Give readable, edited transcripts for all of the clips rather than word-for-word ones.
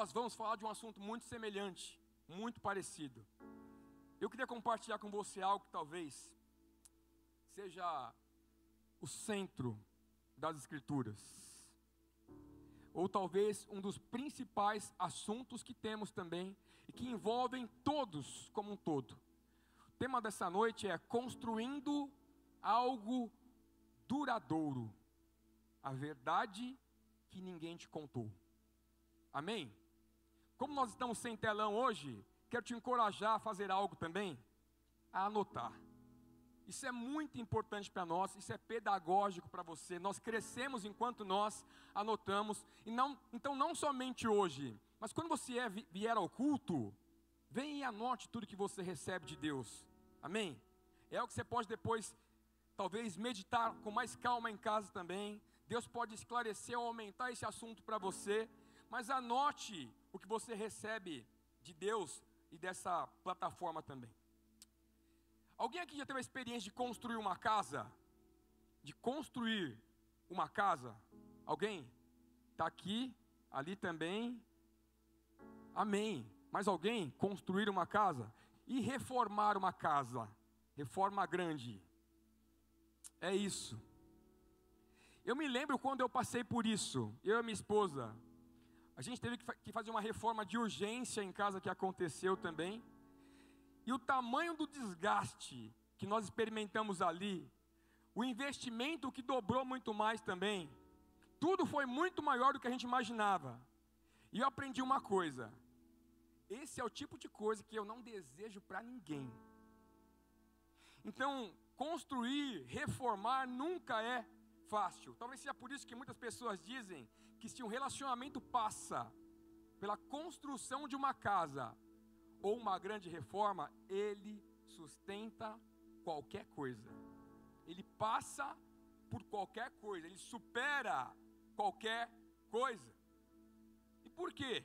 nós vamos falar de um assunto muito semelhante, muito parecido. Eu queria compartilhar com você algo que talvez seja o centro das Escrituras, ou talvez um dos principais assuntos que temos também, e que envolvem todos como um todo. O tema dessa noite é construindo algo duradouro, a verdade que ninguém te contou. Amém? Como nós estamos sem telão hoje, quero te encorajar a fazer algo também, a anotar. Isso é muito importante para nós, isso é pedagógico para você. Nós crescemos enquanto nós anotamos. Então não somente hoje, mas quando você vier ao culto, vem e anote tudo que você recebe de Deus. Amém? É algo que você pode depois, talvez, meditar com mais calma em casa também. Deus pode esclarecer ou aumentar esse assunto para você. Mas anote o que você recebe de Deus e dessa plataforma também. Alguém aqui já teve a experiência de construir uma casa? De construir uma casa? Alguém? Está aqui, ali também. Amém. Mais alguém? Construir uma casa? E reformar uma casa? Reforma grande. É isso. Eu me lembro quando eu passei por isso, eu e minha esposa. A gente teve que fazer uma reforma de urgência em casa que aconteceu também. E o tamanho do desgaste que nós experimentamos ali, o investimento que dobrou muito mais também, tudo foi muito maior do que a gente imaginava. E eu aprendi uma coisa: esse é o tipo de coisa que eu não desejo para ninguém. Então, construir, reformar nunca é fácil. Talvez seja por isso que muitas pessoas dizem que se um relacionamento passa pela construção de uma casa ou uma grande reforma, ele sustenta qualquer coisa. Ele passa por qualquer coisa, ele supera qualquer coisa. E por quê?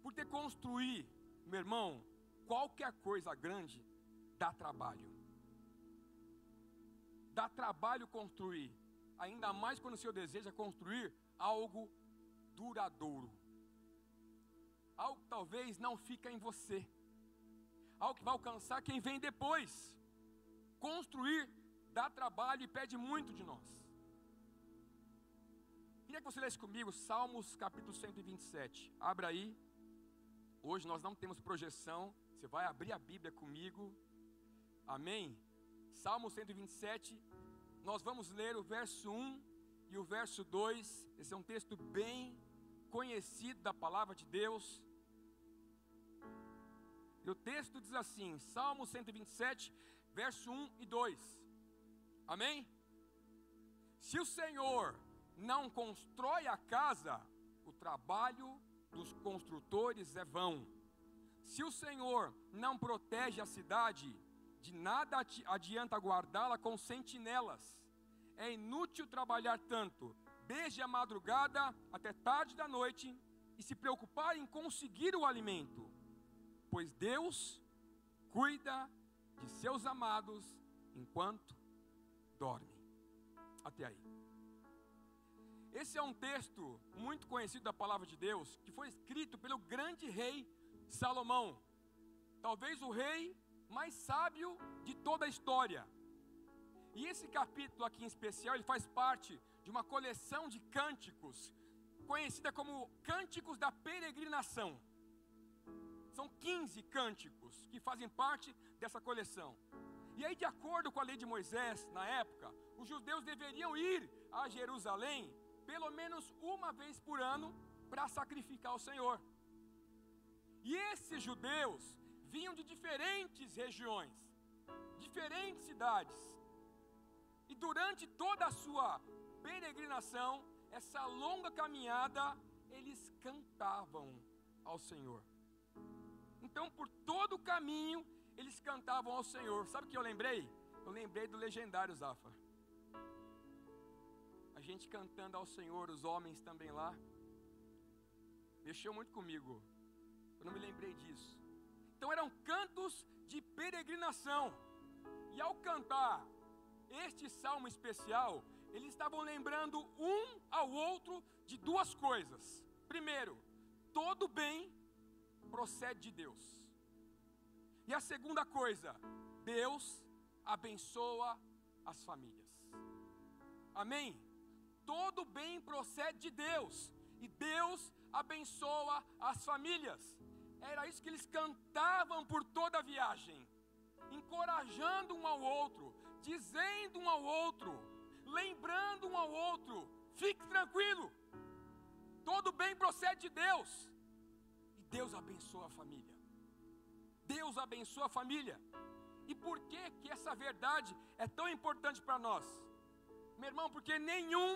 Porque construir, meu irmão, qualquer coisa grande dá trabalho. Dá trabalho construir, ainda mais quando o Senhor deseja construir algo duradouro. Algo que talvez não fica em você, algo que vai alcançar quem vem depois. Construir dá trabalho e pede muito de nós. Queria que você lesse comigo Salmos capítulo 127. Abra aí. Hoje nós não temos projeção, você vai abrir a Bíblia comigo. Amém? Salmo 127, nós vamos ler o verso 1 e o verso 2. Esse é um texto bem conhecido da palavra de Deus. E o texto diz assim, Salmo 127, verso 1 e 2. Amém? Se o Senhor não constrói a casa, o trabalho dos construtores é vão. Se o Senhor não protege a cidade, de nada adianta guardá-la com sentinelas. É inútil trabalhar tanto, desde a madrugada até tarde da noite, e se preocupar em conseguir o alimento. Pois Deus cuida de seus amados enquanto dormem. Até aí. Esse é um texto muito conhecido da palavra de Deus, que foi escrito pelo grande rei Salomão. Talvez o rei mais sábio de toda a história. E esse capítulo aqui em especial, ele faz parte de uma coleção de cânticos, conhecida como Cânticos da Peregrinação. São 15 cânticos que fazem parte dessa coleção. E aí, de acordo com a lei de Moisés, na época, os judeus deveriam ir a Jerusalém pelo menos uma vez por ano para sacrificar ao Senhor. E esses judeus vinham de diferentes regiões, diferentes cidades. E durante toda a sua peregrinação, essa longa caminhada, eles cantavam ao Senhor. Então, por todo o caminho, eles cantavam ao Senhor. Sabe o que eu lembrei? Eu lembrei do legendário Zafa. A gente cantando ao Senhor, os homens também lá. Mexeu muito comigo. Eu não me lembrei disso. Então eram cantos de peregrinação. E ao cantar este salmo especial, eles estavam lembrando um ao outro de duas coisas. Primeiro, todo bem procede de Deus. E a segunda coisa, Deus abençoa as famílias. Amém? Todo bem procede de Deus, e Deus abençoa as famílias. Era isso que eles cantavam por toda a viagem, encorajando um ao outro, dizendo um ao outro, lembrando um ao outro: fique tranquilo, todo bem procede de Deus. E Deus abençoa a família. Deus abençoa a família. E por que essa verdade é tão importante para nós? Meu irmão, porque nenhum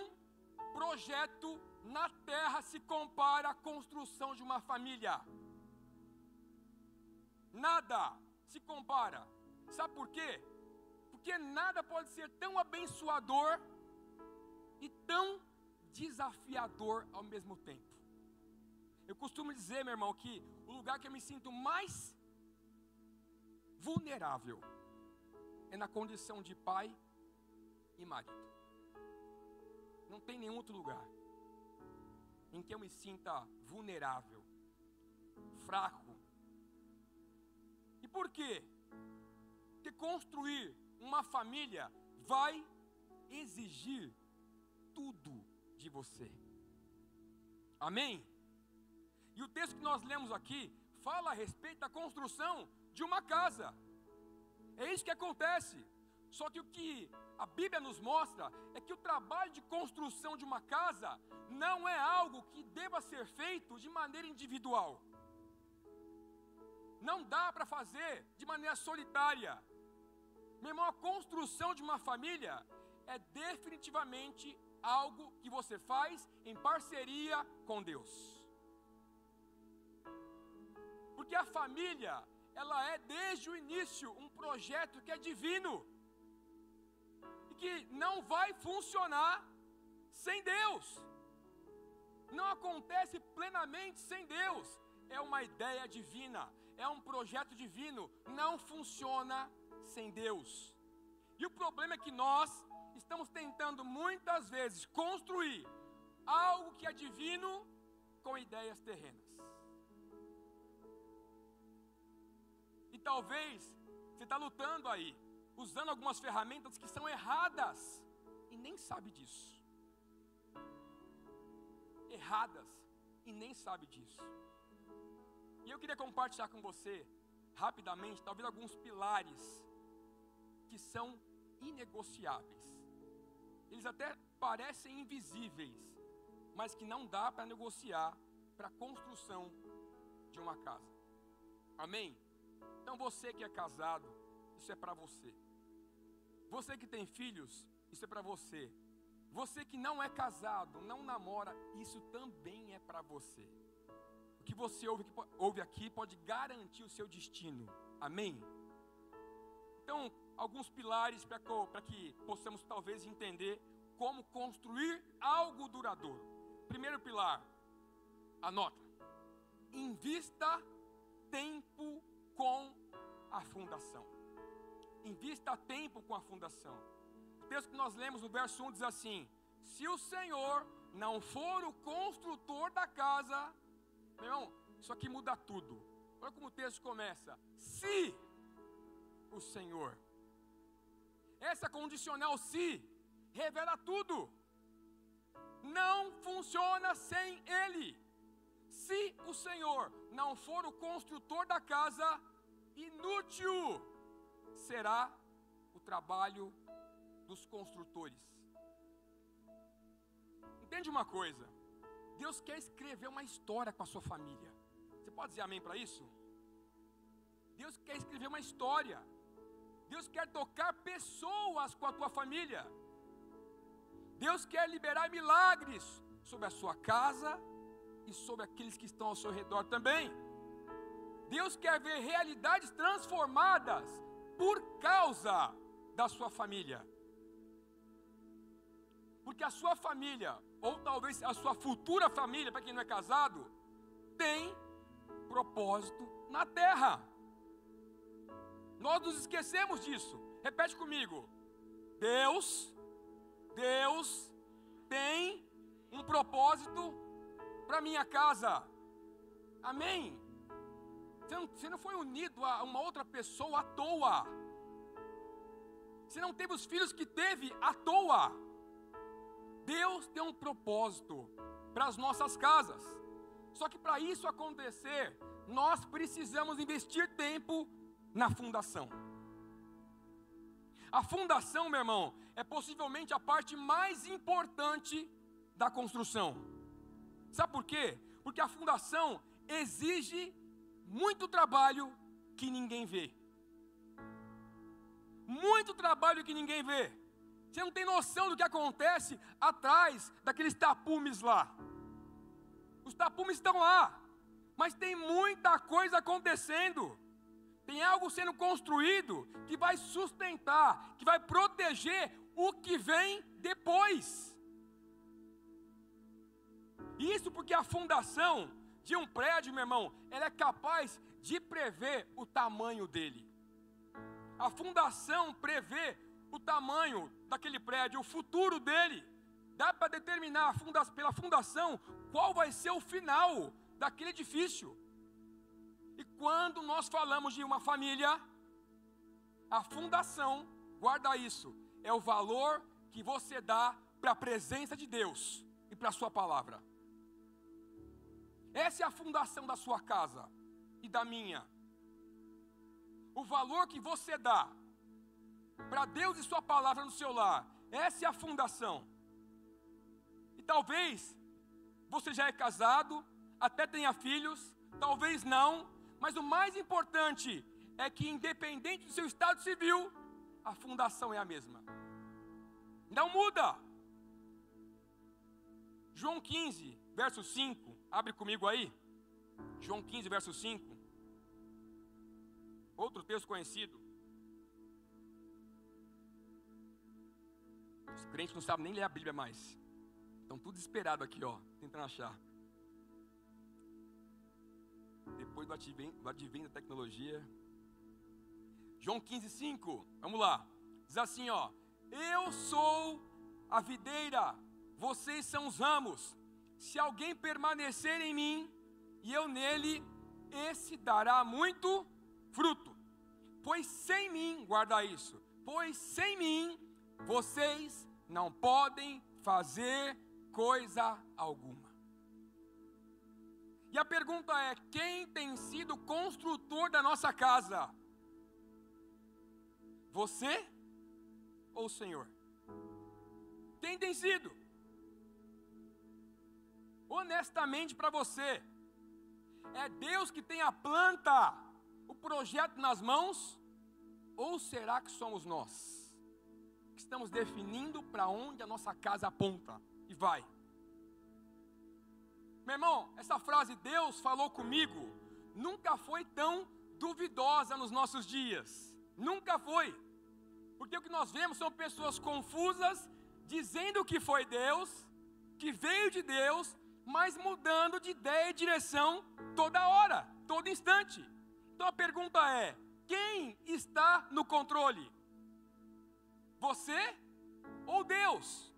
projeto na terra se compara à construção de uma família. Nada se compara. Sabe por quê? Porque nada pode ser tão abençoador e tão desafiador ao mesmo tempo. Eu costumo dizer, meu irmão, que o lugar que eu me sinto mais vulnerável é na condição de pai e marido. Não tem nenhum outro lugar em que eu me sinta vulnerável, fraco. E por quê? Porque construir uma família vai exigir tudo de você. Amém? E o texto que nós lemos aqui fala a respeito da construção de uma casa. É isso que acontece. Só que o que a Bíblia nos mostra é que o trabalho de construção de uma casa não é algo que deva ser feito de maneira individual. Não dá para fazer de maneira solitária. Meu irmão, a construção de uma família é definitivamente algo que você faz em parceria com Deus. Porque a família, ela é desde o início um projeto que é divino e que não vai funcionar sem Deus. Não acontece plenamente sem Deus. É uma ideia divina, é um projeto divino, não funciona sem Deus. E o problema é que nós estamos tentando muitas vezes construir algo que é divino com ideias terrenas. E talvez você está lutando aí, usando algumas ferramentas que são erradas e nem sabe disso. Erradas e nem sabe disso. E eu queria compartilhar com você, rapidamente, talvez alguns pilares que são inegociáveis. Eles até parecem invisíveis, mas que não dá para negociar para a construção de uma casa. Amém? Então você que é casado, isso é para você. Você que tem filhos, isso é para você. Você que não é casado, não namora, isso também é para você. O que você ouve aqui pode garantir o seu destino. Amém? Então, alguns pilares para que possamos talvez entender como construir algo duradouro. Primeiro pilar, anota: invista tempo com a fundação. Invista tempo com a fundação. O texto que nós lemos no verso 1 diz assim: se o Senhor não for o construtor da casa, meu irmão, isso aqui muda tudo. Olha como o texto começa: se o Senhor. Essa condicional se revela tudo. Não funciona sem Ele. Se o Senhor não for o construtor da casa, inútil será o trabalho dos construtores. Entende uma coisa? Deus quer escrever uma história com a sua família. Você pode dizer amém para isso? Deus quer escrever uma história. Deus quer tocar pessoas com a tua família. Deus quer liberar milagres sobre a sua casa e sobre aqueles que estão ao seu redor também. Deus quer ver realidades transformadas por causa da sua família. Porque a sua família, ou talvez a sua futura família, para quem não é casado, tem propósito na terra. Nós nos esquecemos disso. Repete comigo: Deus tem um propósito para minha casa. Amém? Você não foi unido a uma outra pessoa à toa. Você não teve os filhos que teve à toa. Deus tem um propósito para as nossas casas. Só que para isso acontecer, nós precisamos investir tempo na fundação. A fundação, meu irmão, é possivelmente a parte mais importante da construção. Sabe por quê? Porque a fundação exige muito trabalho que ninguém vê. Muito trabalho que ninguém vê. Você não tem noção do que acontece atrás daqueles tapumes lá. Os tapumes estão lá, mas tem muita coisa acontecendo. Tem algo sendo construído que vai sustentar, que vai proteger o que vem depois. Isso porque a fundação de um prédio, meu irmão, ela é capaz de prever o tamanho dele. A fundação prevê o tamanho daquele prédio, o futuro dele. Dá para determinar pela fundação qual vai ser o final daquele edifício. E quando nós falamos de uma família, a fundação, guarda isso, é o valor que você dá para a presença de Deus e para a sua palavra. Essa é a fundação da sua casa e da minha. O valor que você dá para Deus e sua palavra no seu lar, essa é a fundação. E talvez você já é casado, até tenha filhos, talvez não, mas o mais importante é que, independente do seu estado civil, a fundação é a mesma. Não muda. João 15, verso 5, abre comigo aí. João 15, verso 5. Outro texto conhecido. Os crentes não sabem nem ler a Bíblia mais. Estão tudo desesperado aqui, ó, tentando achar. Depois do advento da tecnologia. João 15, 5. Vamos lá. Diz assim, ó: eu sou a videira, vocês são os ramos. Se alguém permanecer em mim e eu nele, esse dará muito fruto. Pois sem mim, guarda isso, pois sem mim, vocês não podem fazer coisa alguma. E a pergunta é: quem tem sido o construtor da nossa casa? Você ou o Senhor? Quem tem sido? Honestamente para você, é Deus que tem a planta, o projeto nas mãos? Ou será que somos nós que estamos definindo para onde a nossa casa aponta e vai? Meu irmão, essa frase, Deus falou comigo, nunca foi tão duvidosa nos nossos dias. Nunca foi. Porque o que nós vemos são pessoas confusas, dizendo que foi Deus, que veio de Deus, mas mudando de ideia e direção toda hora, todo instante. Então a pergunta é: quem está no controle? Você ou Deus?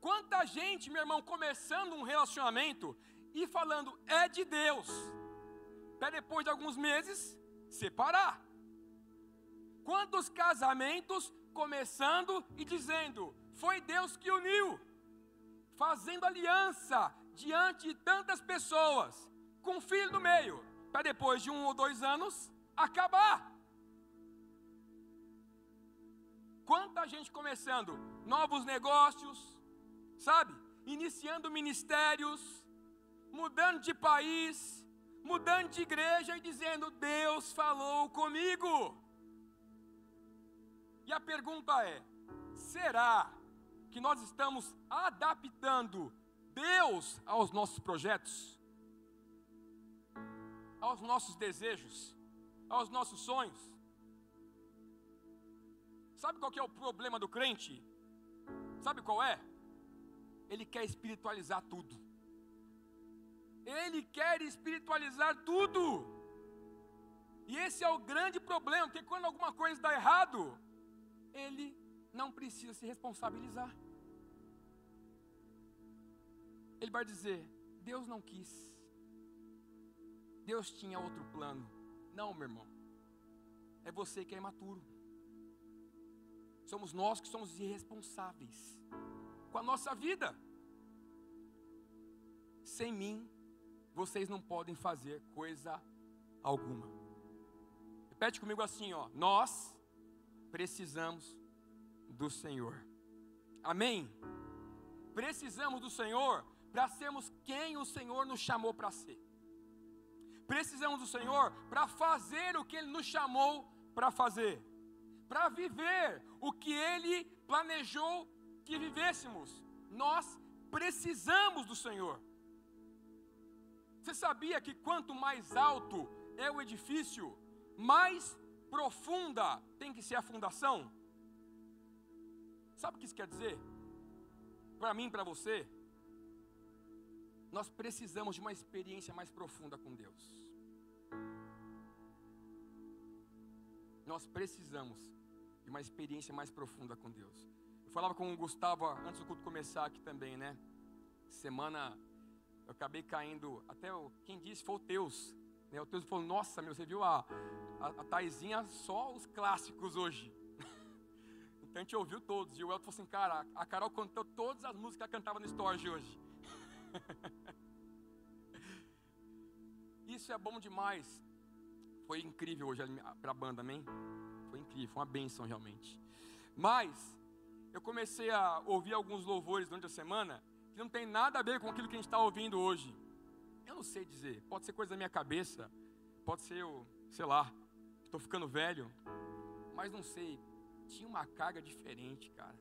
Quanta gente, meu irmão, começando um relacionamento e falando é de Deus, para depois de alguns meses separar. Quantos casamentos começando e dizendo foi Deus que uniu, fazendo aliança diante de tantas pessoas, com um filho no meio, para depois de 1 ou 2 anos acabar. Quanta gente começando novos negócios, sabe? Iniciando ministérios, mudando de país, mudando de igreja e dizendo Deus falou comigo. E a pergunta é: será que nós estamos adaptando Deus aos nossos projetos, aos nossos desejos, aos nossos sonhos? Sabe qual que é o problema do crente? Sabe qual é? Ele quer espiritualizar tudo. Ele quer espiritualizar tudo. E esse é o grande problema, porque quando alguma coisa dá errado, ele não precisa se responsabilizar. Ele vai dizer: Deus não quis. Deus tinha outro plano. Não, meu irmão. É você que é imaturo. Somos nós que somos irresponsáveis com a nossa vida. Sem mim, vocês não podem fazer coisa alguma. Repete comigo assim, ó. Nós precisamos do Senhor. Amém? Precisamos do Senhor para sermos quem o Senhor nos chamou para ser. Precisamos do Senhor para fazer o que Ele nos chamou para fazer. Para viver o que Ele planejou que vivêssemos. Nós precisamos do Senhor. Você sabia que quanto mais alto é o edifício, mais profunda tem que ser a fundação? Sabe o que isso quer dizer? Para mim e para você, nós precisamos de uma experiência mais profunda com Deus. Nós precisamos de uma experiência mais profunda com Deus. Eu falava com o Gustavo antes do culto começar aqui também, né? Semana eu acabei caindo, até quem disse foi o Teus. Né? O Teus falou, nossa, meu, você viu a Taizinha só os clássicos hoje. Então a gente ouviu todos. E o Elton falou assim, cara, a Carol cantou todas as músicas que ela cantava no Storage hoje. Isso é bom demais. Foi incrível hoje para a banda, amém? Foi incrível, foi uma bênção realmente. Mas eu comecei a ouvir alguns louvores durante a semana que não tem nada a ver com aquilo que a gente está ouvindo hoje. Eu não sei dizer, pode ser coisa da minha cabeça, pode ser eu, sei lá, estou ficando velho, mas não sei, tinha uma carga diferente, cara.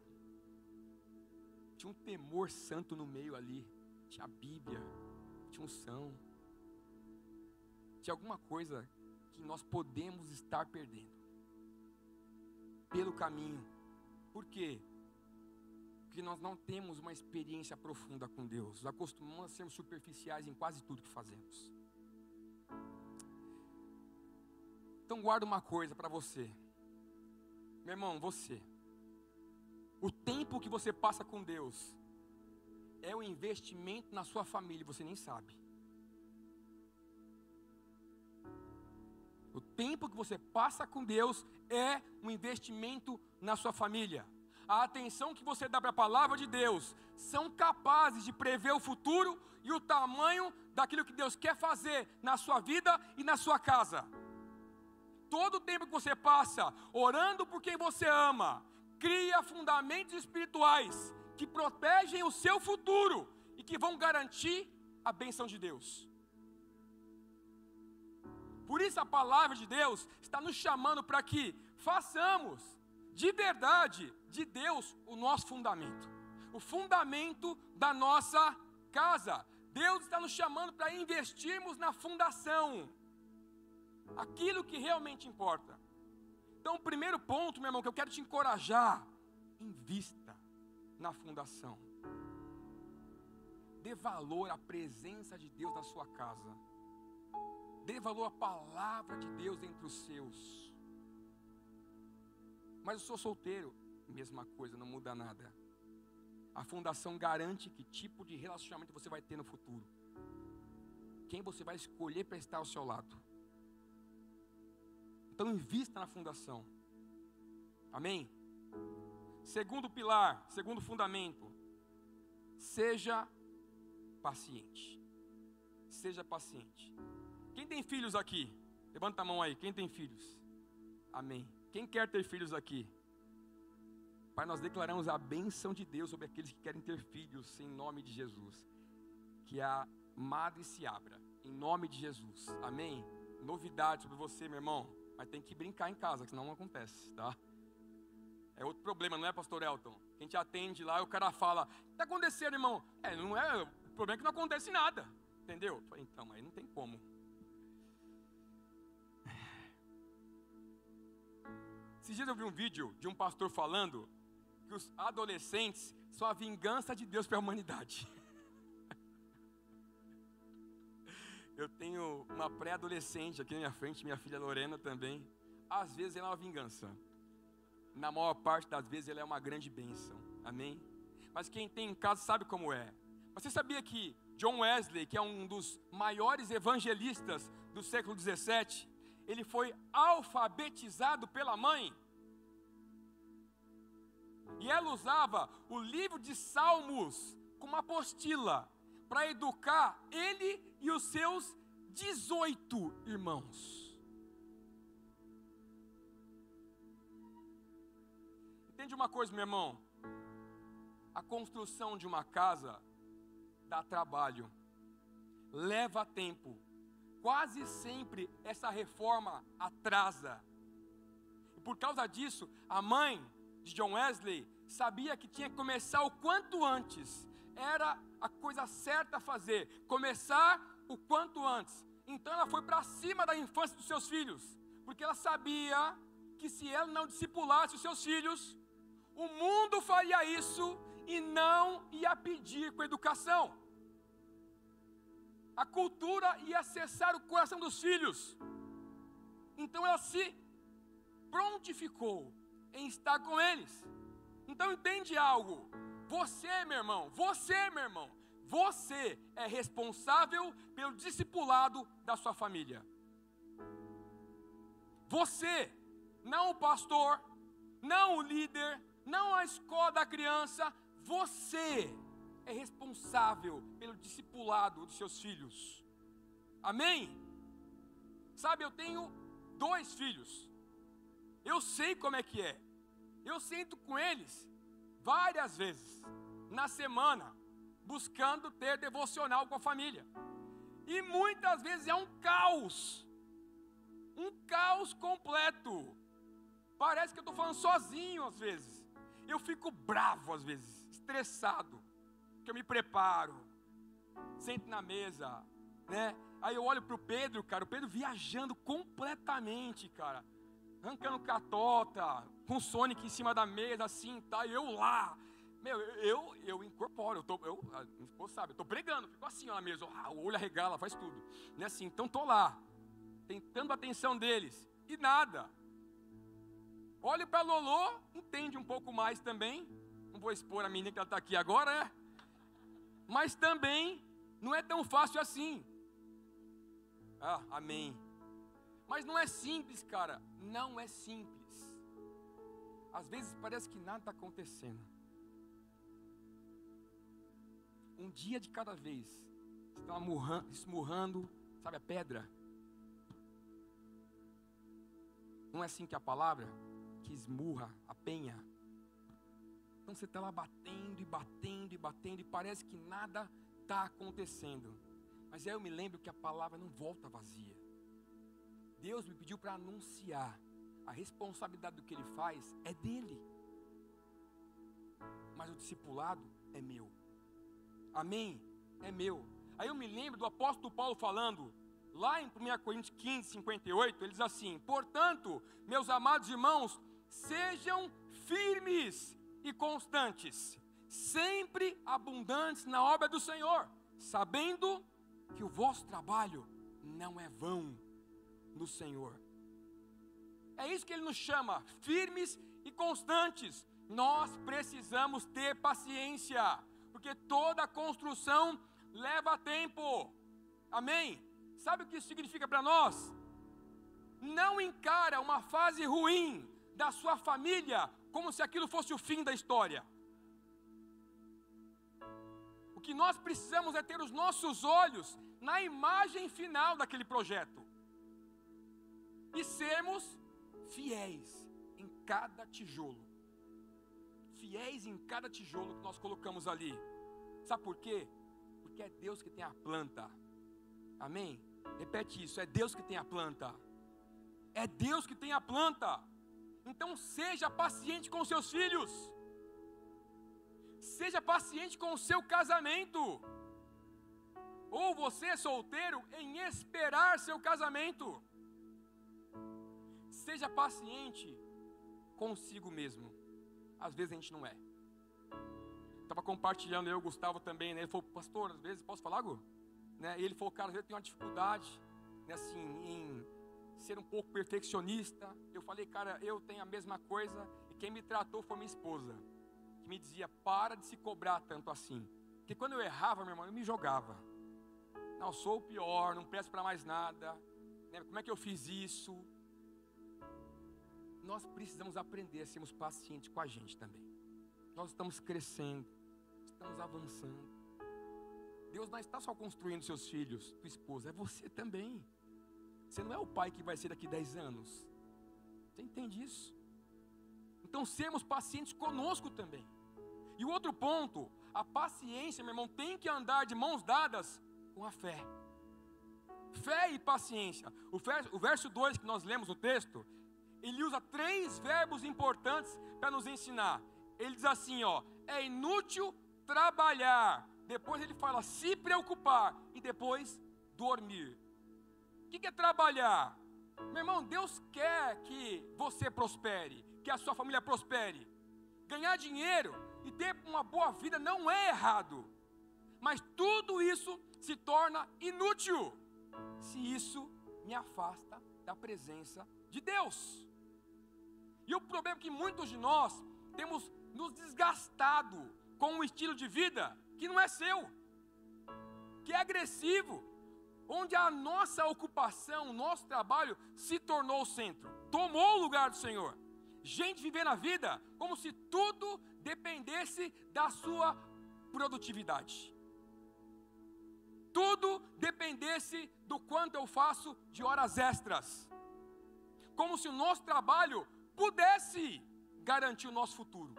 Tinha um temor santo no meio ali, tinha a Bíblia, tinha unção, tinha alguma coisa que nós podemos estar perdendo pelo caminho. Por quê? Porque nós não temos uma experiência profunda com Deus. Nós acostumamos a sermos superficiais em quase tudo que fazemos. Então guarda uma coisa para você. Meu irmão, você. O tempo que você passa com Deus é um investimento na sua família, você nem sabe. O tempo que você passa com Deus é um investimento na sua família. A atenção que você dá para a palavra de Deus são capazes de prever o futuro e o tamanho daquilo que Deus quer fazer na sua vida e na sua casa. Todo o tempo que você passa orando por quem você ama, cria fundamentos espirituais que protegem o seu futuro e que vão garantir a bênção de Deus. Por isso a palavra de Deus está nos chamando para que façamos de verdade de Deus o nosso fundamento, o fundamento da nossa casa. Deus está nos chamando para investirmos na fundação, aquilo que realmente importa. Então o primeiro ponto, meu irmão, que eu quero te encorajar: invista na fundação. Dê valor à presença de Deus na sua casa. Dê valor à palavra de Deus entre os seus. Mas eu sou solteiro, mesma coisa, não muda nada. A fundação garante que tipo de relacionamento você vai ter no futuro. Quem você vai escolher para estar ao seu lado. Então invista na fundação. Amém? Segundo pilar, segundo fundamento: seja paciente. Seja paciente. Quem tem filhos aqui? Levanta a mão aí, quem tem filhos? Amém. Quem quer ter filhos aqui? Pai, nós declaramos a bênção de Deus sobre aqueles que querem ter filhos, em nome de Jesus. Que a madre se abra, em nome de Jesus. Amém? Novidade sobre você, meu irmão. Mas tem que brincar em casa, que senão não acontece, tá? É outro problema, não é, pastor Elton? Quem te atende lá, o cara fala: o que está acontecendo, irmão? Não é, o problema é que não acontece nada. Entendeu? Eu falei, então, aí não tem como. Esses dias eu vi um vídeo de um pastor falando que os adolescentes são a vingança de Deus para a humanidade. Eu tenho uma pré-adolescente aqui na minha frente, minha filha Lorena também. Às vezes ela é uma vingança. Na maior parte das vezes ela é uma grande bênção. Amém? Mas quem tem em casa sabe como é. Mas você sabia que John Wesley, que é um dos maiores evangelistas do século 17, ele foi alfabetizado pela mãe. E ela usava o livro de Salmos como apostila para educar ele e os seus 18 irmãos. Entende uma coisa, meu irmão? A construção de uma casa dá trabalho, leva tempo. Quase sempre essa reforma atrasa. E por causa disso, a mãe de John Wesley sabia que tinha que começar o quanto antes. Era a coisa certa a fazer, começar o quanto antes. Então ela foi para cima da infância dos seus filhos, porque ela sabia que se ela não discipulasse os seus filhos, o mundo faria isso e não ia pedir com educação. A cultura ia acessar o coração dos filhos. Então ela se prontificou em estar com eles. Então entende algo. Você, meu irmão, você é responsável pelo discipulado da sua família. Você, não o pastor, não o líder, não a escola da criança, você é responsável pelo discipulado dos seus filhos. Amém? Sabe, eu tenho 2 filhos. Eu sei como é que é. Eu sento com eles várias vezes na semana, buscando ter devocional com a família. E muitas vezes é um caos completo. Parece que eu estou falando sozinho às vezes. Eu fico bravo às vezes, estressado, que eu me preparo, sento na mesa, né? Aí eu olho para o Pedro, cara, o Pedro viajando completamente, cara, arrancando catota, com o Sonic em cima da mesa, assim, tá, e eu lá, meu, eu incorporo, a minha esposa sabe, eu estou pregando, fico assim ó, na mesa, o olho arregala, faz tudo, né, assim, então estou lá, tentando a atenção deles, e nada. Olho para a Lolô, entende um pouco mais também, não vou expor a menina que ela está aqui agora, né? Mas também não é tão fácil assim. Amém. Mas não é simples, cara. Não é simples. Às vezes parece que nada está acontecendo. Um dia de cada vez. Você está esmurrando, sabe, a pedra. Não é assim que a palavra que esmurra a penha. Então você está lá batendo e parece que nada está acontecendo. Mas aí eu me lembro que a palavra não volta vazia. Deus me pediu para anunciar. A responsabilidade do que Ele faz é dEle. Mas o discipulado é meu. Amém? É meu. Aí eu me lembro do apóstolo Paulo falando, lá em 1 Coríntios 15, 58, ele diz assim: portanto, meus amados irmãos, sejam firmes e constantes, sempre abundantes na obra do Senhor, sabendo que o vosso trabalho não é vão no Senhor. É isso que Ele nos chama, firmes e constantes. Nós precisamos ter paciência, porque toda construção leva tempo. Amém? Sabe o que isso significa para nós? Não encara uma fase ruim da sua família como se aquilo fosse o fim da história. O que nós precisamos é ter os nossos olhos na imagem final daquele projeto e sermos fiéis em cada tijolo. Fiéis em cada tijolo que nós colocamos ali. Sabe por quê? Porque é Deus que tem a planta. Amém? Repete isso, é Deus que tem a planta. É Deus que tem a planta. Então seja paciente com seus filhos. Seja paciente com o seu casamento. Ou você é solteiro em esperar seu casamento. Seja paciente consigo mesmo. Às vezes a gente não é. Estava compartilhando, eu e o Gustavo também, né? Ele falou, pastor, às vezes, posso falar, Gu? Né? E ele falou, cara, às vezes eu tenho uma dificuldade, né, assim, em ser um pouco perfeccionista. Eu falei, cara, eu tenho a mesma coisa. E quem me tratou foi minha esposa, que me dizia, para de se cobrar tanto assim. Porque quando eu errava, meu irmão, eu me jogava. Não, eu sou o pior, não presto para mais nada. Como é que eu fiz isso? Nós precisamos aprender a sermos pacientes com a gente também. Nós estamos crescendo, estamos avançando. Deus não está só construindo seus filhos, tua esposa, é você também. Você não é o pai que vai ser daqui 10 anos. Você entende isso? Então, sermos pacientes conosco também. E o outro ponto, a paciência, meu irmão, tem que andar de mãos dadas com a fé. Fé e paciência. O verso 2 que nós lemos no texto, ele usa 3 verbos importantes para nos ensinar. Ele diz assim, ó, é inútil trabalhar. Depois ele fala se preocupar e depois dormir. O que é trabalhar? Meu irmão, Deus quer que você prospere, que a sua família prospere. Ganhar dinheiro e ter uma boa vida não é errado. Mas tudo isso se torna inútil se isso me afasta da presença de Deus. E o problema é que muitos de nós temos nos desgastado com um estilo de vida que não é seu, que é agressivo, onde a nossa ocupação, o nosso trabalho se tornou o centro, tomou o lugar do Senhor. Gente vivendo a vida como se tudo dependesse da sua produtividade. Tudo dependesse do quanto eu faço de horas extras. Como se o nosso trabalho pudesse garantir o nosso futuro.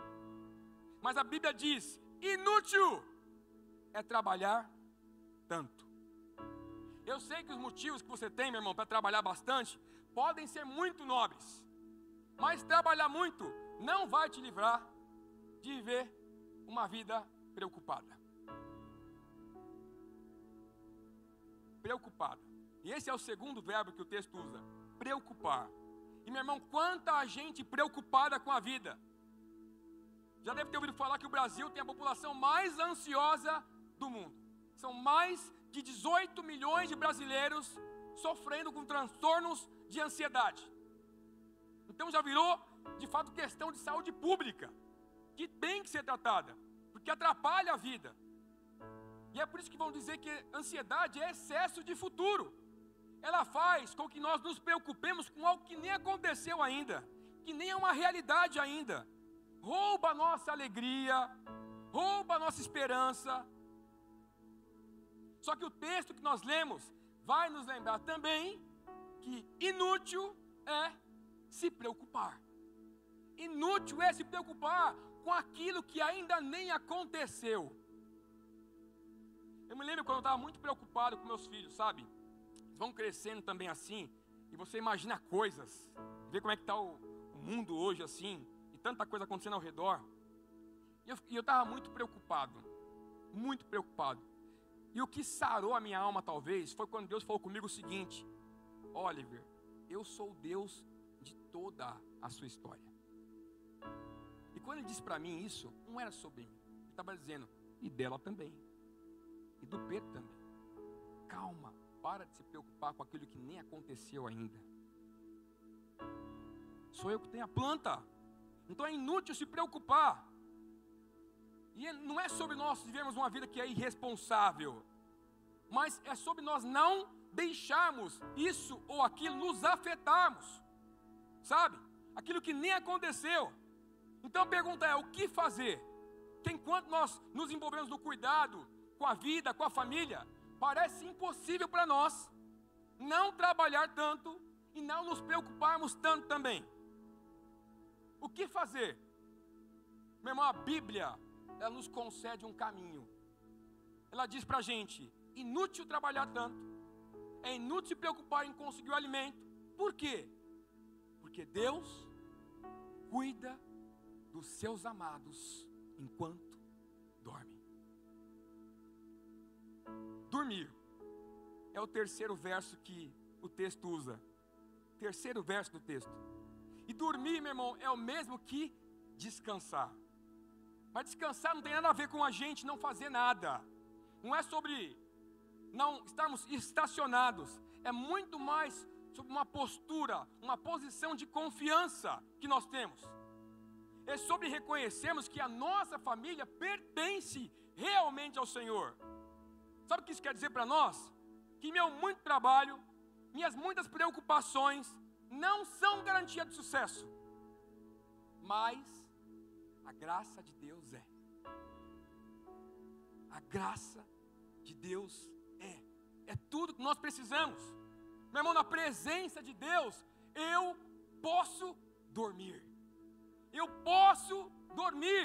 Mas a Bíblia diz, inútil é trabalhar tanto. Eu sei que os motivos que você tem, meu irmão, para trabalhar bastante, podem ser muito nobres. Mas trabalhar muito não vai te livrar de viver uma vida preocupada. Preocupada. E esse é o segundo verbo que o texto usa, preocupar. E meu irmão, quanta gente preocupada com a vida. Já deve ter ouvido falar que o Brasil tem a população mais ansiosa do mundo. São mais de 18 milhões de brasileiros sofrendo com transtornos de ansiedade. Então já virou, de fato, questão de saúde pública, que tem que ser tratada, porque atrapalha a vida. E é por isso que vão dizer que ansiedade é excesso de futuro. Ela faz com que nós nos preocupemos com algo que nem aconteceu ainda, que nem é uma realidade ainda. Rouba a nossa alegria, rouba a nossa esperança. Só que o texto que nós lemos vai nos lembrar também que inútil é se preocupar. Inútil é se preocupar com aquilo que ainda nem aconteceu. Eu me lembro quando eu estava muito preocupado com meus filhos, sabe? Eles vão crescendo também assim, e você imagina coisas, vê como é que está o mundo hoje assim, e tanta coisa acontecendo ao redor. E eu estava muito preocupado, muito preocupado. E o que sarou a minha alma talvez, foi quando Deus falou comigo o seguinte: Oliver, eu sou o Deus de toda a sua história. E quando ele disse para mim isso, não era sobre mim, ele estava dizendo, e dela também, e do Pedro também. Calma, para de se preocupar com aquilo que nem aconteceu ainda. Sou eu que tenho a planta, então é inútil se preocupar. E não é sobre nós vivermos uma vida que é irresponsável, mas é sobre nós não deixarmos isso ou aquilo nos afetarmos, sabe? Aquilo que nem aconteceu. Então a pergunta é, o que fazer? Que enquanto nós nos envolvemos no cuidado com a vida, com a família, parece impossível para nós não trabalhar tanto e não nos preocuparmos tanto também. O que fazer? Meu irmão, a Bíblia, ela nos concede um caminho. Ela diz para a gente, inútil trabalhar tanto, é inútil se preocupar em conseguir o alimento. Por quê? Porque Deus cuida dos seus amados enquanto dormem. Dormir é o terceiro verso que o texto usa. Terceiro verso do texto. E dormir, meu irmão, é o mesmo que descansar. Mas descansar não tem nada a ver com a gente não fazer nada. Não é sobre não estarmos estacionados. É muito mais sobre uma postura, uma posição de confiança que nós temos. É sobre reconhecermos que a nossa família pertence realmente ao Senhor. Sabe o que isso quer dizer para nós? que meu muito trabalho, minhas muitas preocupações não são garantia de sucesso, mas a graça de Deus é. A graça de Deus é tudo que nós precisamos. Meu irmão, na presença de Deus, eu posso dormir. Eu posso dormir.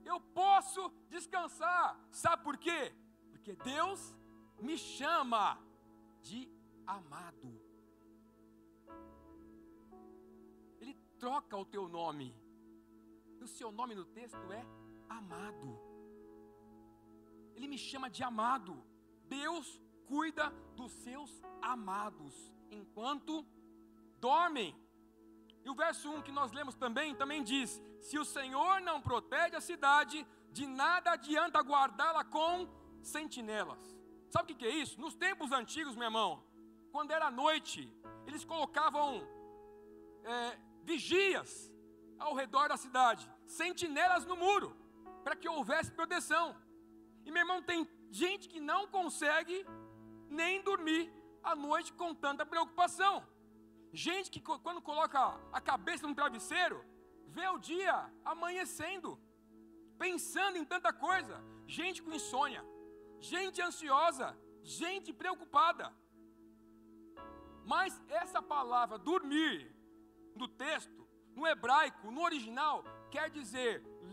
Eu posso descansar. Sabe por quê? Porque Deus me chama de amado. Ele troca o teu nome. O seu nome no texto é amado. Ele me chama de amado. Deus cuida dos seus amados enquanto dormem. E o verso 1 que nós lemos também diz: se o Senhor não protege a cidade, de nada adianta guardá-la com sentinelas. Sabe o que é isso? Nos tempos antigos, meu irmão, quando era noite, eles colocavam vigias ao redor da cidade, sentinelas no muro, para que houvesse proteção. E meu irmão, tem gente que não consegue nem dormir à noite com tanta preocupação. Gente que quando coloca a cabeça no travesseiro, vê o dia amanhecendo, pensando em tanta coisa. Gente com insônia, gente ansiosa, gente preocupada. Mas essa palavra dormir, no texto, no hebraico, no original, quer dizer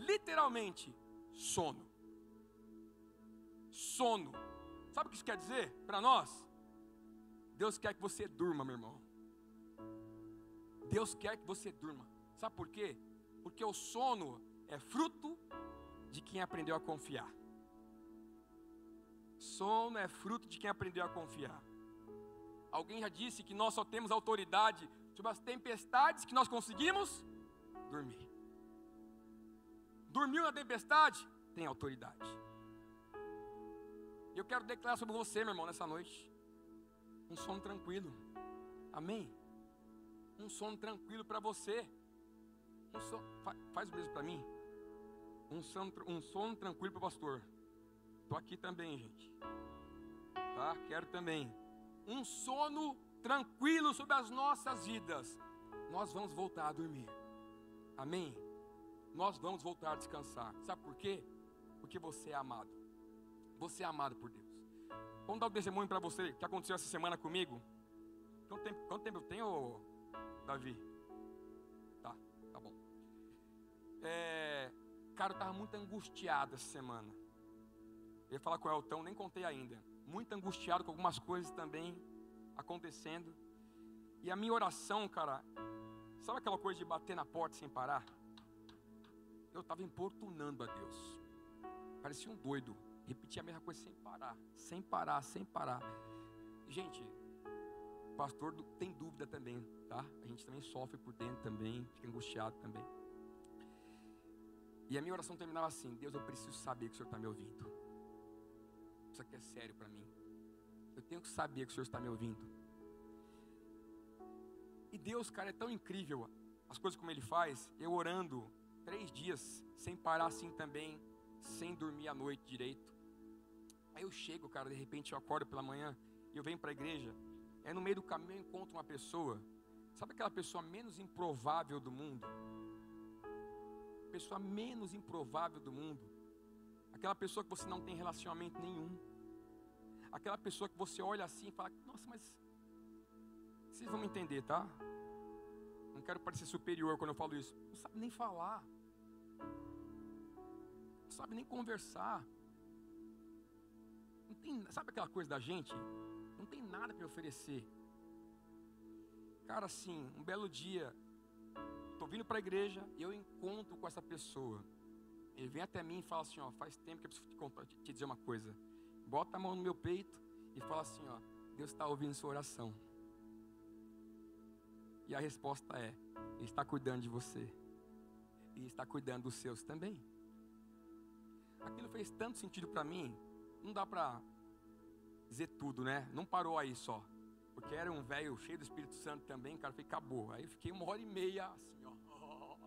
literalmente sono. Sono. Sabe o que isso quer dizer para nós? Deus quer que você durma, meu irmão. Deus quer que você durma. Sabe por quê? Porque o sono é fruto de quem aprendeu a confiar. Sono é fruto de quem aprendeu a confiar. Alguém já disse que nós só temos autoridade sobre as tempestades que nós conseguimos dormir. Dormiu na tempestade? Tem autoridade. Eu quero declarar sobre você, meu irmão, nessa noite, um sono tranquilo. Amém? Um sono tranquilo para você. Faz o mesmo para mim. Um sono tranquilo para o pastor. Estou aqui também, gente. Tá? Quero também. Um sono tranquilo sobre as nossas vidas. Nós vamos voltar a dormir. Amém? Nós vamos voltar a descansar. Sabe por quê? Porque você é amado. Você é amado por Deus. Vamos dar um testemunho para você que aconteceu essa semana comigo. Quanto tempo eu tenho, Davi? Tá bom. Cara, eu estava muito angustiado essa semana. Eu ia falar com o Elton, nem contei ainda. Muito angustiado com algumas coisas também acontecendo. E a minha oração, cara, sabe aquela coisa de bater na porta sem parar? Eu estava importunando a Deus. Parecia um doido. Repetia a mesma coisa sem parar, sem parar, sem parar. Gente, o pastor tem dúvida também, tá? A gente também sofre por dentro também, fica angustiado também. E a minha oração terminava assim: Deus, eu preciso saber que o Senhor está me ouvindo. Isso aqui é sério para mim. Eu tenho que saber que o Senhor está me ouvindo. E Deus, cara, é tão incrível as coisas como Ele faz. Eu orando 3 dias sem parar assim também, sem dormir à noite direito. Aí eu chego, cara, de repente eu acordo pela manhã e eu venho para a igreja. No meio do caminho eu encontro uma pessoa. Sabe aquela pessoa menos improvável do mundo? Pessoa menos improvável do mundo. Aquela pessoa que você não tem relacionamento nenhum. Aquela pessoa que você olha assim e fala: nossa, mas vocês vão me entender, tá? Não quero parecer superior quando eu falo isso. Não sabe nem falar. Não sabe nem conversar. Não tem, sabe aquela coisa da gente? Não tem nada para oferecer. Cara, assim, um belo dia, estou vindo para a igreja e eu encontro com essa pessoa. Ele vem até mim e fala assim: ó, faz tempo que eu preciso te dizer uma coisa. Bota a mão no meu peito e fala assim: ó, Deus está ouvindo sua oração. E a resposta é: Ele está cuidando de você. E está cuidando dos seus também. Aquilo fez tanto sentido para mim. Não dá para dizer tudo, né? Não parou aí só. Porque era um velho cheio do Espírito Santo também, cara. Falei, acabou. Aí eu fiquei 1h30 assim, ó,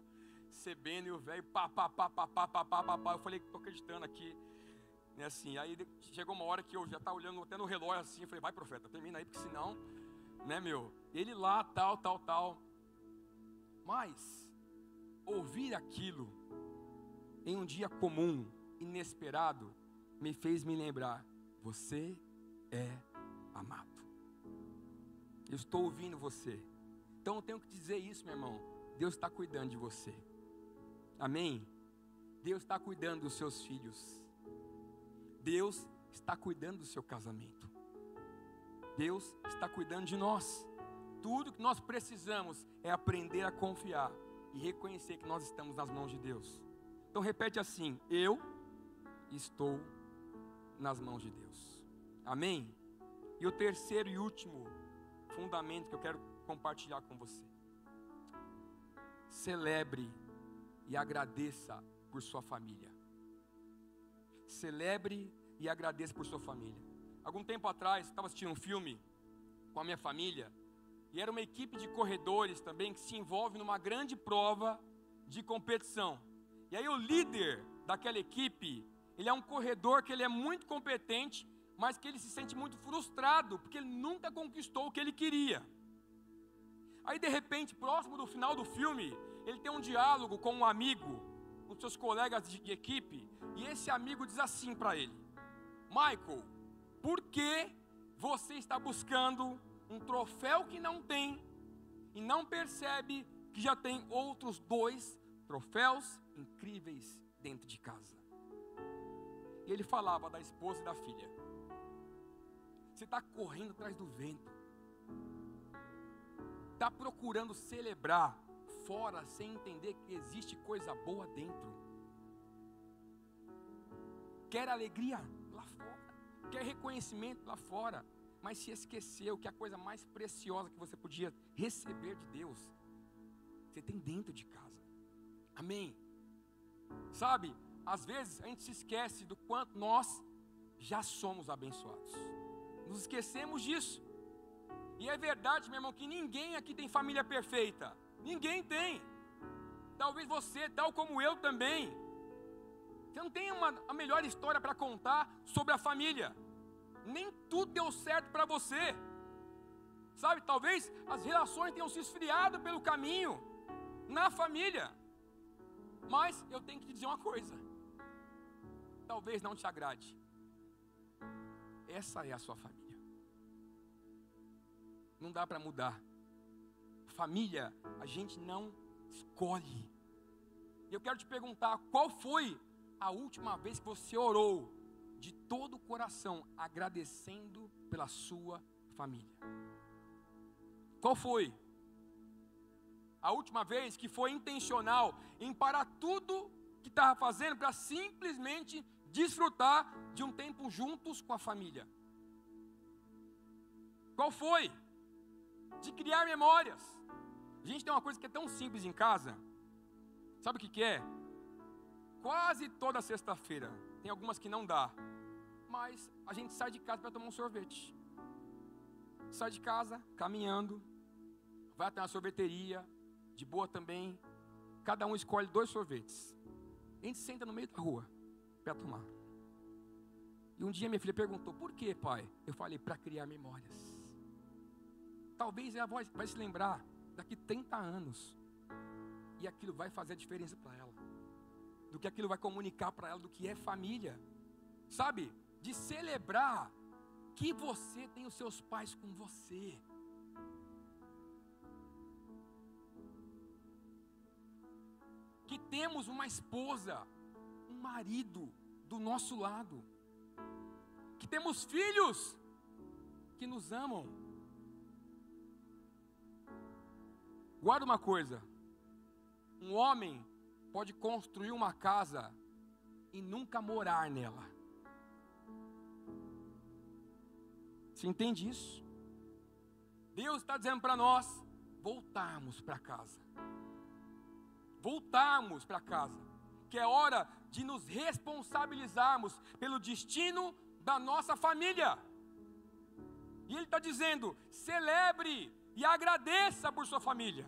recebendo, e o velho pá. Eu falei, tô acreditando aqui. né, assim. Aí chegou uma hora que eu já estava olhando até no relógio assim, eu falei, vai profeta, termina aí, porque senão, né, meu, ele lá, tal. Mas, ouvir aquilo em um dia comum, inesperado, me fez me lembrar, você é amado. Eu estou ouvindo você. Então eu tenho que dizer isso, meu irmão. Deus está cuidando de você. Amém? Deus está cuidando dos seus filhos. Deus está cuidando do seu casamento. Deus está cuidando de nós. Tudo que nós precisamos é aprender a confiar e reconhecer que nós estamos nas mãos de Deus. Então repete assim: eu estou nas mãos de Deus. Amém? E o terceiro e último fundamento que eu quero compartilhar com você: celebre e agradeça por sua família. Celebre e agradeça por sua família. Algum tempo atrás, eu estava assistindo um filme com a minha família, e era uma equipe de corredores também que se envolve numa grande prova de competição. E aí o líder daquela equipe, ele é um corredor que ele é muito competente, mas que ele se sente muito frustrado, porque ele nunca conquistou o que ele queria. Aí de repente, próximo do final do filme, ele tem um diálogo com um amigo, com seus colegas de equipe, e esse amigo diz assim para ele: Michael, por que você está buscando um troféu que não tem, e não percebe que já tem outros 2 troféus incríveis dentro de casa? E ele falava da esposa e da filha. Você está correndo atrás do vento, está procurando celebrar fora, sem entender que existe coisa boa dentro. Quer alegria lá fora, quer reconhecimento lá fora, mas se esqueceu que a coisa mais preciosa que você podia receber de Deus, você tem dentro de casa. Amém? Sabe, às vezes a gente se esquece do quanto nós já somos abençoados. Nos esquecemos disso. E é verdade, meu irmão, que ninguém aqui tem família perfeita. Ninguém tem. Talvez você, tal como eu também, você não tem a melhor história para contar sobre a família. Nem tudo deu certo para você. Sabe, talvez as relações tenham se esfriado pelo caminho, na família. Mas eu tenho que te dizer uma coisa: talvez não te agrade. Essa é a sua família. Não dá para mudar. Família, a gente não escolhe. E eu quero te perguntar, qual foi a última vez que você orou de todo o coração, agradecendo pela sua família? Qual foi a última vez que foi intencional em parar tudo que estava fazendo para simplesmente desfrutar de um tempo juntos com a família? Qual foi? De criar memórias. A gente tem uma coisa que é tão simples em casa. Sabe o que é? Quase toda sexta-feira, tem algumas que não dá, mas a gente sai de casa para tomar um sorvete. Sai de casa, caminhando, vai até uma sorveteria, de boa também. Cada um escolhe 2 sorvetes. A gente senta no meio da rua para tomar. E um dia minha filha perguntou: por que, pai? Eu falei: para criar memórias. Talvez ela vai se lembrar daqui 30 anos. E aquilo vai fazer a diferença para ela. Do que aquilo vai comunicar para ela do que é família. Sabe? De celebrar que você tem os seus pais com você. Que temos uma esposa, um marido do nosso lado. Que temos filhos que nos amam. Guarda uma coisa: um homem pode construir uma casa e nunca morar nela. Você entende isso? Deus está dizendo para nós voltarmos para casa. Voltarmos para casa. Que é hora de nos responsabilizarmos pelo destino da nossa família. E Ele está dizendo: celebre e agradeça por sua família.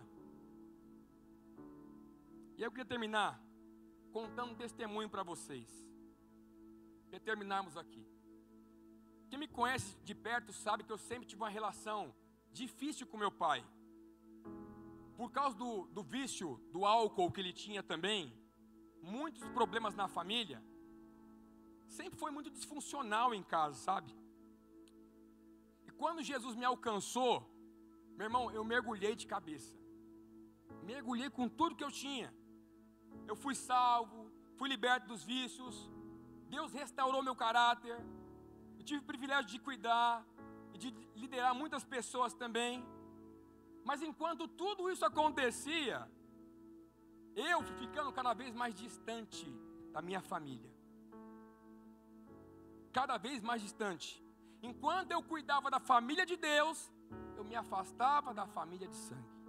E eu queria terminar contando um testemunho para vocês. para terminarmos aqui. Quem me conhece de perto sabe que eu sempre tive uma relação difícil com meu pai. Por causa do vício do álcool que ele tinha também, muitos problemas na família, sempre foi muito disfuncional em casa, sabe? E quando Jesus me alcançou, meu irmão, eu mergulhei de cabeça. Mergulhei com tudo que eu tinha. Eu fui salvo, fui liberto dos vícios. Deus restaurou meu caráter. Eu tive o privilégio de cuidar e de liderar muitas pessoas também. Mas enquanto tudo isso acontecia, eu fui ficando cada vez mais distante da minha família. Cada vez mais distante. Enquanto eu cuidava da família de Deus, eu me afastava da família de sangue.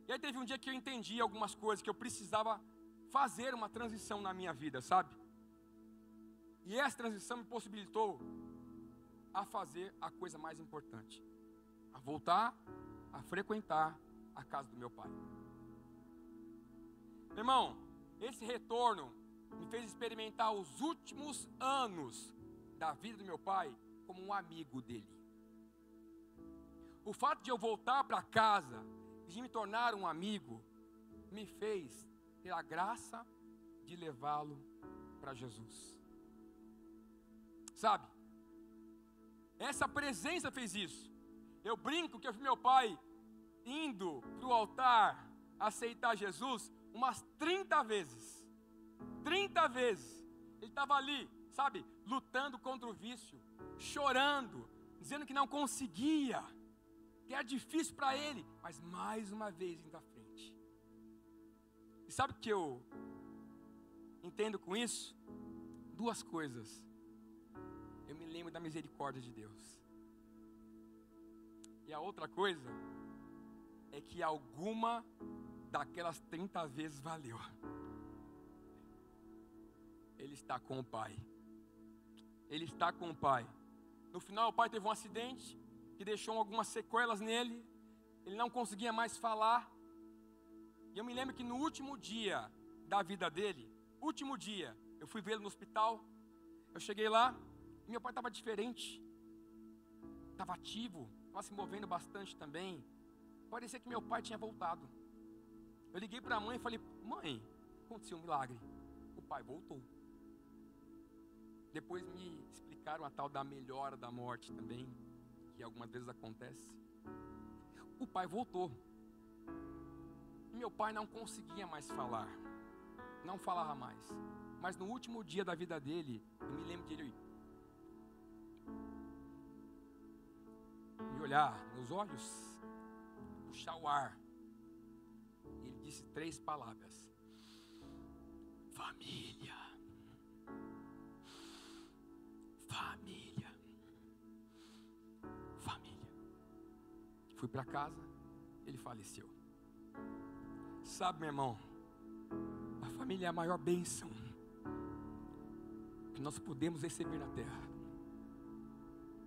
E aí teve um dia que eu entendi algumas coisas, que eu precisava fazer uma transição na minha vida, sabe? E essa transição me possibilitou a fazer a coisa mais importante, a voltar a frequentar a casa do meu pai. Meu irmão, esse retorno me fez experimentar os últimos anos da vida do meu pai como um amigo dele. O fato de eu voltar para casa, de me tornar um amigo, me fez ter a graça de levá-lo para Jesus. Sabe? Essa presença fez isso. Eu brinco que eu vi meu pai indo para o altar aceitar Jesus umas 30 vezes. 30 vezes. Ele estava ali, sabe, lutando contra o vício, chorando, dizendo que não conseguia, que era difícil para ele, mas mais uma vez indo à frente. E sabe o que eu entendo com isso? Duas coisas. Eu me lembro da misericórdia de Deus. E a outra coisa é que alguma daquelas 30 vezes valeu. Ele está com o Pai. Ele está com o Pai. No final o pai teve um acidente que deixou algumas sequelas nele. Ele não conseguia mais falar. E eu me lembro que no último dia da vida dele, último dia, eu fui vê-lo no hospital. Eu cheguei lá e meu pai estava diferente. Estava ativo, estava se movendo bastante também. Parecia que meu pai tinha voltado. Eu liguei para a mãe e falei: mãe, aconteceu um milagre. O pai voltou. Depois me explicaram a tal da melhora da morte também, que algumas vezes acontece. O pai voltou. E meu pai não conseguia mais falar. Não falava mais. Mas no último dia da vida dele, eu me lembro de ele me olhar nos olhos, puxar o ar. E ele disse 3 palavras: família. Família. Família. Fui para casa, ele faleceu. Sabe, meu irmão, a família é a maior bênção que nós podemos receber na terra.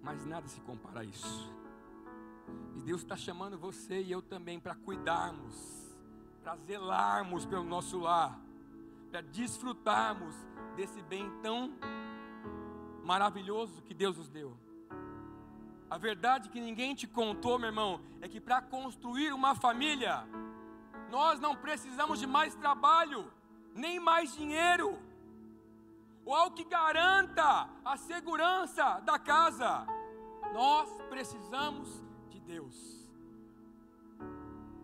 Mas nada se compara a isso. E Deus está chamando você e eu também para cuidarmos, para zelarmos pelo nosso lar, para desfrutarmos desse bem tão maravilhoso que Deus nos deu. A verdade que ninguém te contou, meu irmão, é que para construir uma família, nós não precisamos de mais trabalho, nem mais dinheiro, ou algo que garanta a segurança da casa. Nós precisamos de Deus.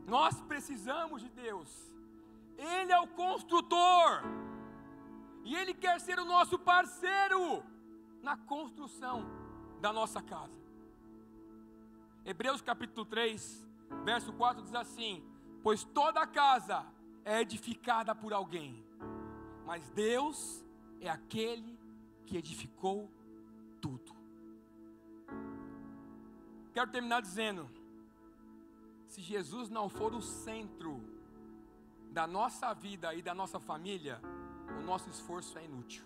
Nós precisamos de Deus. Ele é o construtor, e Ele quer ser o nosso parceiro na construção da nossa casa. Hebreus capítulo 3, verso 4 diz assim: pois toda casa é edificada por alguém, mas Deus é aquele que edificou tudo. Quero terminar dizendo: se Jesus não for o centro da nossa vida e da nossa família, o nosso esforço é inútil.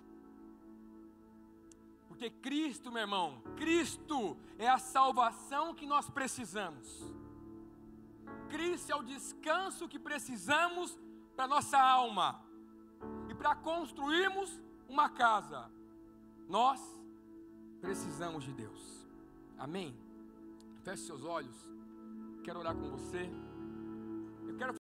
Porque Cristo, meu irmão, Cristo é a salvação que nós precisamos. Cristo é o descanso que precisamos para nossa alma. E para construirmos uma casa, nós precisamos de Deus. Amém? Feche seus olhos. Quero orar com você.